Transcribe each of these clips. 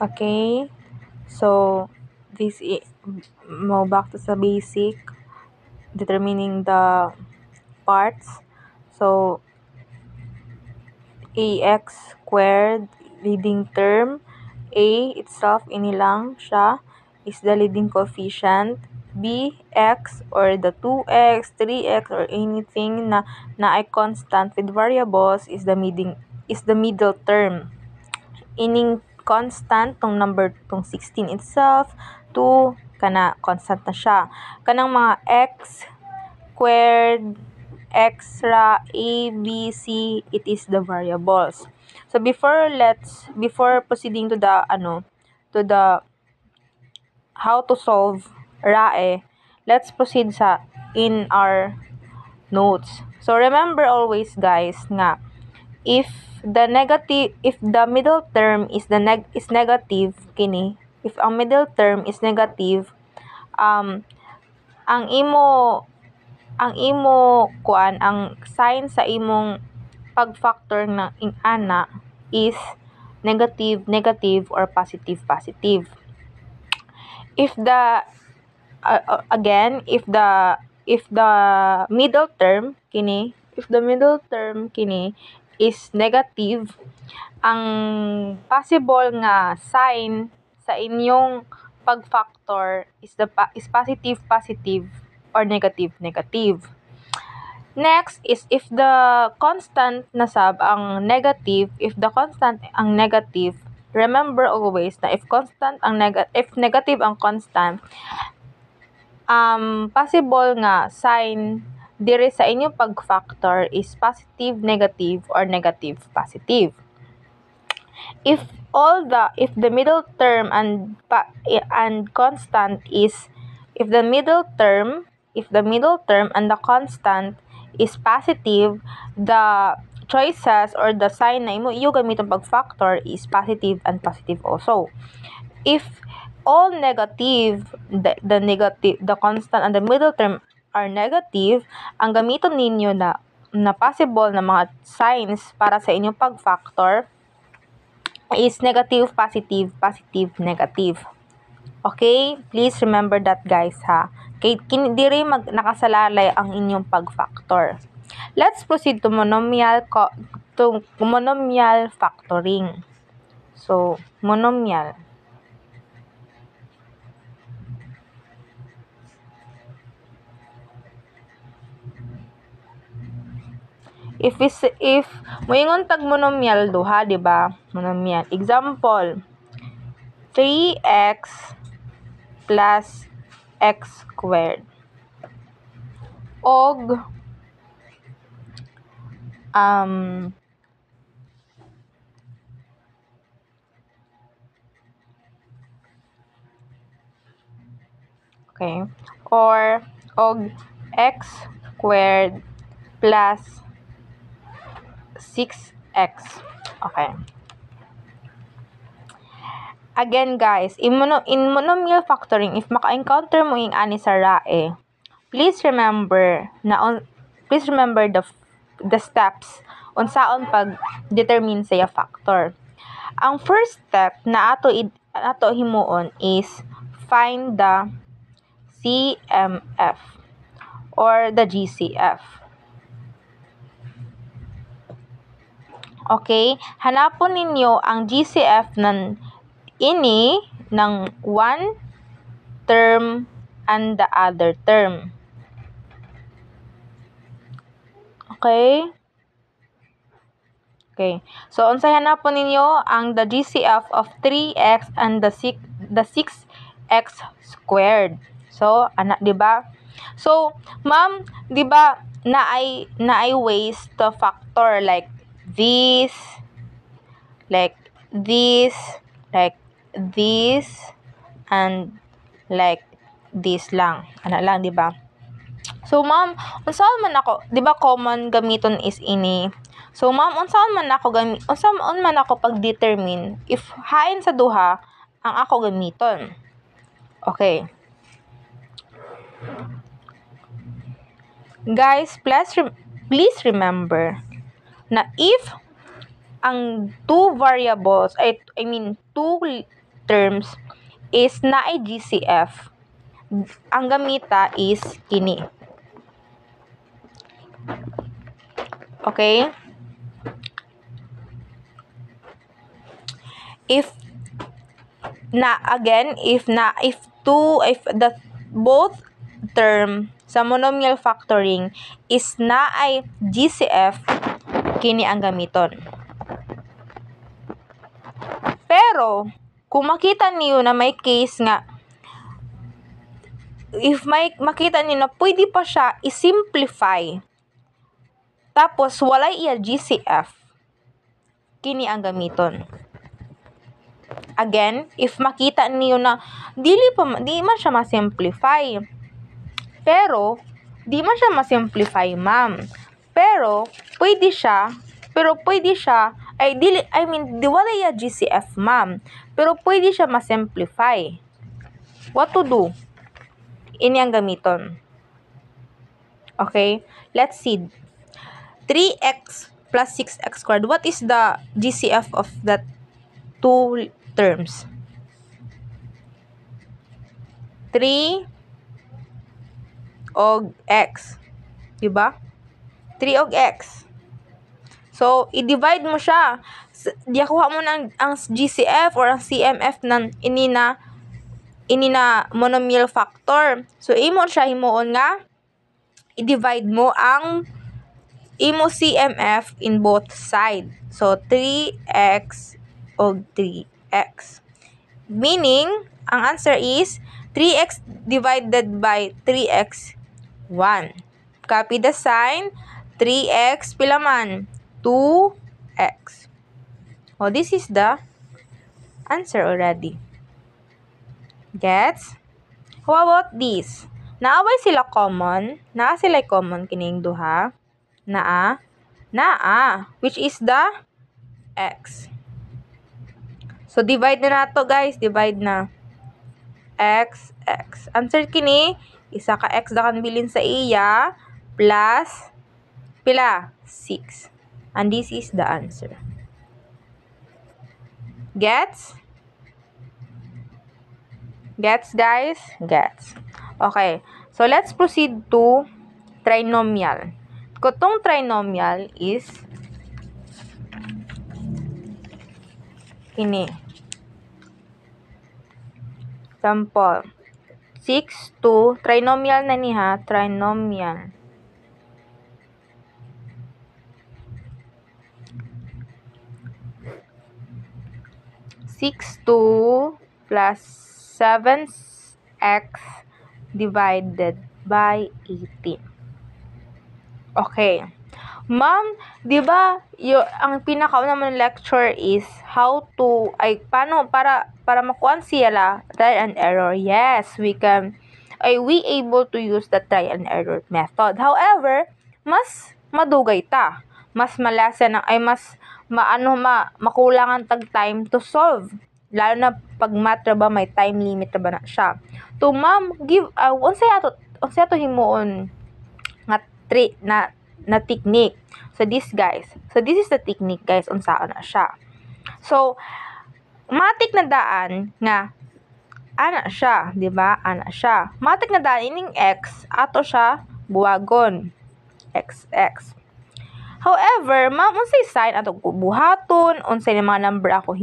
Okay? So, this is mo back to sa basic, determining the parts. So, ax squared, leading term. A itself, inilang siya, is the leading coefficient. B, x, or the 2x, 3x, or anything na ay constant with variables is the middle term. Ining constant tong number tong 16 itself, 2 kana constant na siya. Kanang mga x squared, x ra, a, b, c, it is the variables. So before proceeding to the how to solve RAE, let's proceed sa in our notes. So remember always guys nga if the middle term is negative kini, if ang middle term is negative, ang imo ang sign sa imong pag-factor ng ana is negative or positive. If the middle term kini is negative, ang possible nga sign sa inyong pag-factor is positive or negative. Next is if the constant na sab ang negative, remember always na if negative ang constant, possible nga sign dire sa inyong pag-factor is positive, negative, or negative, positive. If the middle term and constant is if the middle term and the constant is positive, the choices or the sign na iyo gamiton pag-factor is positive and positive also. If all negative, the constant and the middle term are negative, ang gamiton ninyo na possible na mga signs para sa inyong pag-factor is negative, positive, negative. Okay? Please remember that guys ha. Kay diri nakasalalay ang inyong pag-factor. Let's proceed to monomial factoring. So, monomial. If moingon tag monomial duha, di ba? Monomial. Example, 3x plus x squared. Og okay. Or og x squared plus 6x. Okay. Again guys, in monomial factoring, if maka-encounter mo yung ani sa RAE, please remember the steps unsaon pag-determine sa factor. Ang first step na ato himuon is find the CMF or the GCF. Okay? Hanapon ninyo ang GCF ng one term and the other term. Okay? Okay. So, unsay hanapon ninyo ang the GCF of 3x and the 6x squared. So, di ba? So, ma'am, di ba naay ways to factor like this, and like this lang. Lang, di ba? So, ma'am, unsaon man ako, di ba common gamiton is ini? So, ma'am, unsaon man ako pag-determine if hain sa duha ang ako gamiton? Okay. Guys, please remember na if ang two variables, two terms is naay GCF, ang gamita is kini. Okay? If the both term sa monomial factoring is naay GCF, kini ang gamiton. Pero kung makita niyo na may case nga, if may makita niyo na pwede pa siya i-simplify, tapos walay iya GCF, kini ang gamiton. Again, if makita niyo na di man siya ma-simplify. Pero di man siya ma-simplify, ma'am. Pero pwede siya di wala iya GCF, ma'am. Pero pwede siya ma-simplify. What to do? Ini ang gamiton. Okay? Let's see. 3x plus 6x squared. What is the GCF of that two terms? 3 og x. Diba? 3 og x. So, i-divide mo siya. Kuha mo na ang GCF or ang CMF ng ini na monomial factor. So, imo siya himuon nga i-divide mo ang imo CMF in both side. So, 3x o 3x. Meaning, ang answer is 3x divided by 3x, 1. Copy the sign. 3x, pila man? 2x. Oh, this is the answer already. Gets? How about this? Naaway sila common. Naa sila common kining duha. Naa. Which is the x. So, divide na nato, guys. Divide na. X. Answer kini, isa ka x dakan bilin sa iya, plus, pila? 6. And this is the answer. Gets? Gets, guys? Gets. Okay. So, let's proceed to trinomial. Kutong trinomial is ini. Example. 6 to trinomial na niya, trinomial. Six 2 plus 7x divided by 18. Okay. Ma'am, di ba, ang pinakauna mong lecture is how to, paano, para makuha sila, trial and error. Yes, we able to use the trial and error method. However, mas madugay ta. Mas malasan, makulangan tag time to solve. Lalo na pag math ba, may time limit ba na siya. To, ma'am, give, unsay ato himuon nga na technique. So this is the technique, guys, unsaon na siya. So matik na daan nga ana siya, di ba? Ana siya. Matik na daan ining x ato siya buwagon. X. However, ma'am, unsay sign ato buhaton, unsay mga number ako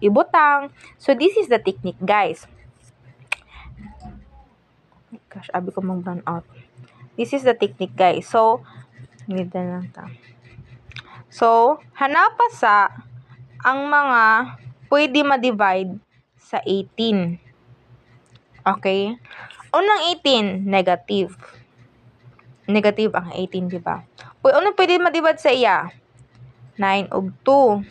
ibutang. So this is the technique, guys. Gosh, abi ko mag-run out. This is the technique, guys. So, hanapa sa ang mga pwede ma-divide sa 18. Okay? Unang 18, negative. Negative ang 18, di ba? Unang pwede ma-divide sa iya? 9 og 2.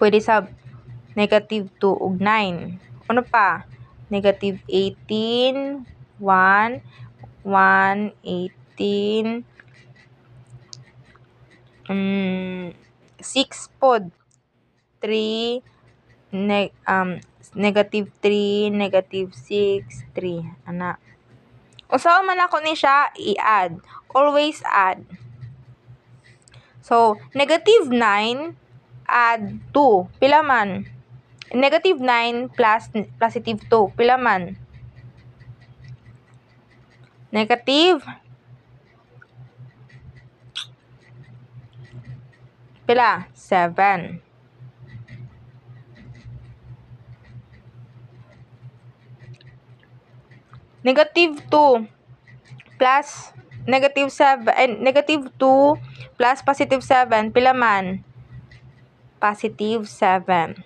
Pwede sa negative 2 og 9. Ano pa? Negative 18, 1, 18, 6 pod, 3, negative 3, negative 6, 3. Ana. Usaw man ako ni siya, i-add. Always add. So, negative 9, add 2. Pila man? Negative 9 plus positive 2. Pila man? Negative. Pila? 7. Negative 2 plus negative 7, negative 2 plus positive 7. Pila man? Positive 7.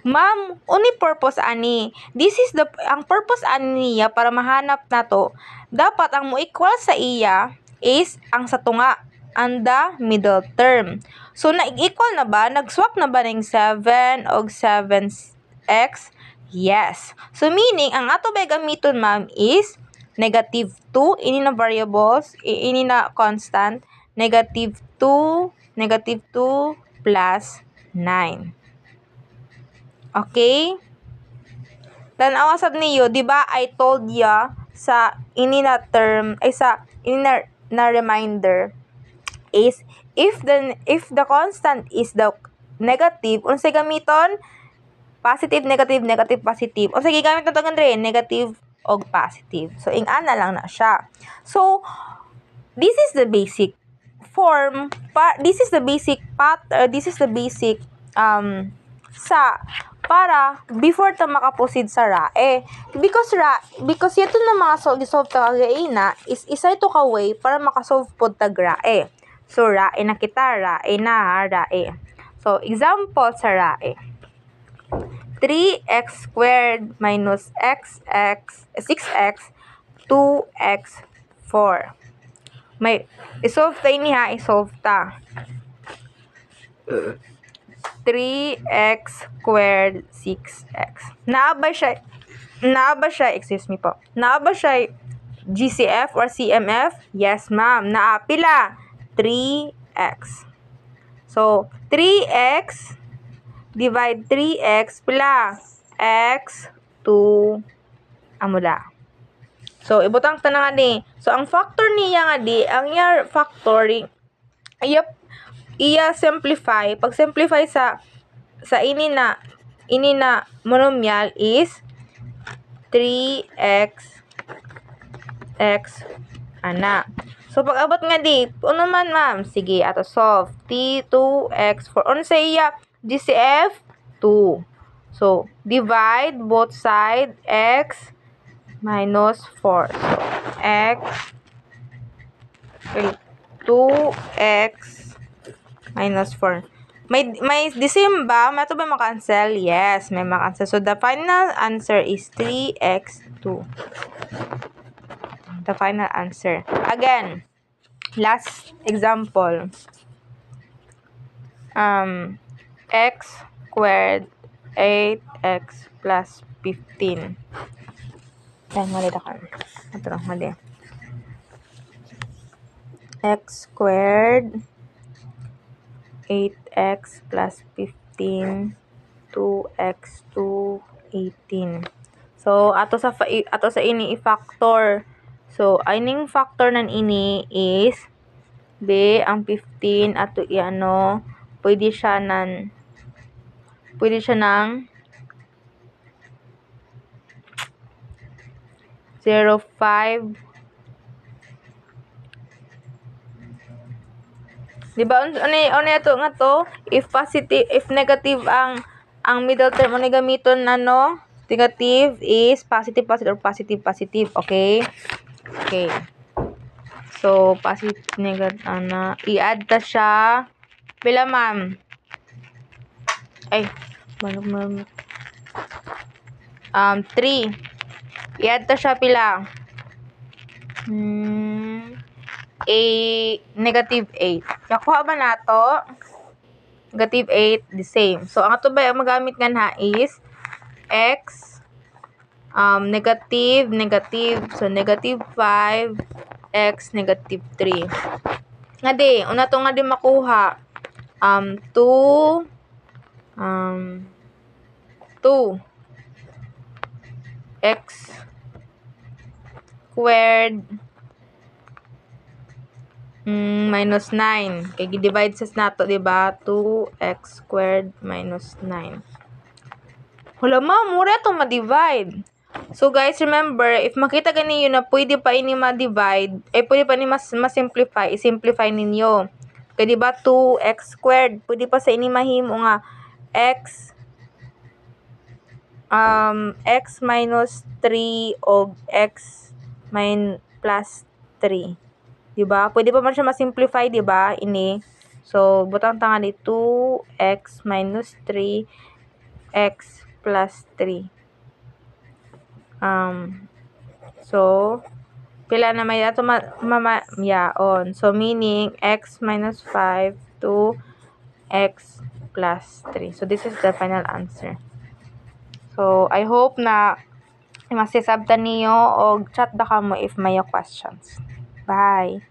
Ma'am, uni purpose ani. Ang purpose ani niya para mahanap nato, dapat ang mo equal sa iya is ang sa tunga and the middle term. So na-equal na ba? Nag-swap na ba ng 7 og 7x? Yes. So meaning ang ato bay gamiton ma'am is negative 2 ini na variables, ini na constant, negative 2 plus 9. Okay? Tanawa sab niyo, di ba I told ya sa ini na term ay sa ini na reminder is if the constant is the negative, unsay gamiton? Positive, negative, negative, positive. Unsay gigamit nato gandre? Negative og positive. So ing-ana lang na siya. So this is the basic form, this is the basic sa para before ta makaproceed sa RAE. Because yato na mga solve ta kagaina is isa ito ka way para makasolve pod tag RAE. So RAE na kita, RAE. So example sa RAE. 3x squared minus 6x 2x 4. May isolve ta ini ha, isolve ta. 3x squared 6x. Naaba siya, excuse me po. Naaba siya GCF or CMF? Yes, ma'am. Naapila 3x. So, 3x divide 3x pila x 2 amula. So, ibutang ta na nga ni. So, ang factor niya nga di, ang iya factoring, iya simplify. Pag simplify sa ini na monomial is 3x x ana. So, pag abot nga di, ano man ma'am? Sige, ato solve. T2x 4. Ano sa iya? GCF 2. So, divide both side x minus 4. So, x 2x minus 4. May the same ba? May ito ba makancel? Yes, may makancel. So, the final answer is 3x2. The final answer. Again, last example. X squared 8x plus 15. Ay, mali na kan. Ito lang, mali. X squared 8x plus 15 2x 2 18. So ato sa ini i-factor. So ining factor nan ini is b ang 15 ato iano pwede siya ng 0.5. Diba ano ito nga to, if negative ang middle term ano gamiton negative is positive or positive. Okay, so positive negative i-add ta siya pila ma'am? Ay 3. I-add ta siya pila? Negative 8. Nakuha ba nato? Negative 8, the same. So, ang ato ba magamit nga na is x negative. So, negative 5 x negative 3. Nga di, una to nga di makuha 2 x squared minus 9. Kaya i-divide sa nato, diba? 2x squared minus 9. Wala mura itong ma-divide. So guys, remember, if makita ganinyo na pwede pa ini ma-divide, pwede pa ini ma-simplify, i-simplify ninyo. Kaya diba 2x squared, pwede pa sa ini mahimo nga x minus 3 o x plus 3. Diba? Pwede pa man siya ma-simplify, diba? Ini. So, butang tanga ni 2x minus 3 x plus 3. So, pila na may ato yaon. So, meaning, x minus 5 to x plus 3. So, this is the final answer. So, I hope na masisabtan niyo o chat da kamo if may questions. Bye!